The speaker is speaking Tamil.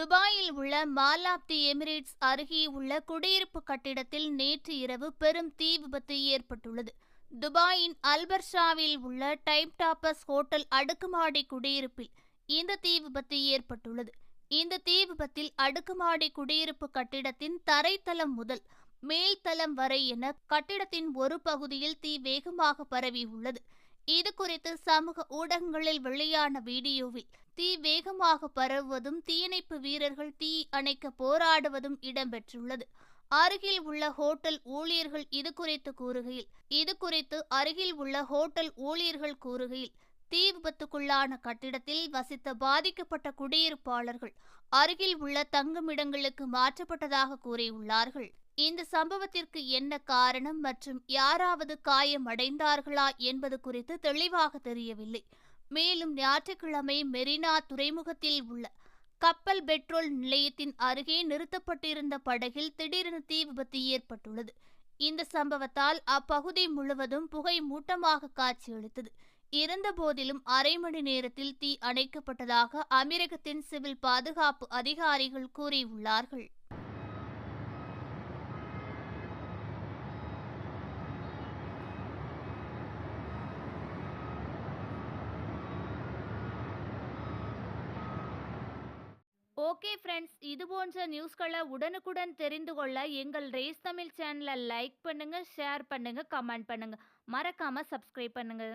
துபாயில் உள்ள மால் ஆஃப் தி எமிரேட்ஸ் அருகே உள்ள குடியிருப்பு கட்டிடத்தில் நேற்று இரவு பெரும் தீ விபத்து ஏற்பட்டுள்ளது. துபாயின் அல்பர்ஷாவில் உள்ள டைம் டாப்பர்ஸ் ஹோட்டல் அடுக்குமாடி குடியிருப்பில் இந்த தீ விபத்து ஏற்பட்டுள்ளது. இந்த தீ விபத்தில் அடுக்குமாடி குடியிருப்பு கட்டிடத்தின் தரைத்தளம் முதல் மேல்தளம் வரை என கட்டிடத்தின் ஒரு பகுதியில் தீ வேகமாக பரவி உள்ளது. இது குறித்து சமூக ஊடகங்களில் வெளியான வீடியோவில் தீ வேகமாக பரவுவதும் தீயணைப்பு வீரர்கள் தீ அணைக்க போராடுவதும் இடம்பெற்றுள்ளது. அருகில் உள்ள ஹோட்டல் ஊழியர்கள் கூறுகையில் தீ விபத்துக்குள்ளான கட்டிடத்தில் வசித்த பாதிக்கப்பட்ட குடியிருப்பாளர்கள் அருகில் உள்ள தங்குமிடங்களுக்கு மாற்றப்பட்டதாக கூறியுள்ளார்கள். இந்த சம்பவத்திற்கு என்ன காரணம் மற்றும் யாராவது காயமடைந்தார்களா என்பது குறித்து தெளிவாக தெரியவில்லை. மேலும் ஞாயிற்றுக்கிழமை மெரினா துறைமுகத்தில் உள்ள கப்பல் பெட்ரோல் நிலையத்தின் அருகே நிறுத்தப்பட்டிருந்த படகில் திடீரென தீ விபத்து ஏற்பட்டுள்ளது. இந்த சம்பவத்தால் அப்பகுதி முழுவதும் புகை மூட்டமாக காட்சியளித்தது. இருந்தபோதிலும் அரை மணி நேரத்தில் தீ அணைக்கப்பட்டதாக அமீரகத்தின் சிவில் பாதுகாப்பு அதிகாரிகள் கூறியுள்ளார்கள். ஓகே ஃப்ரெண்ட்ஸ், இது போன்ற நியூஸ்களை உடனுக்குடன் தெரிந்து கொள்ள எங்கள் ரேஸ் தமிழ் சேனலை லைக் பண்ணுங்க, ஷேர் பண்ணுங்க, கமெண்ட் பண்ணுங்க, மறக்காம சப்ஸ்கிரைப் பண்ணுங்க.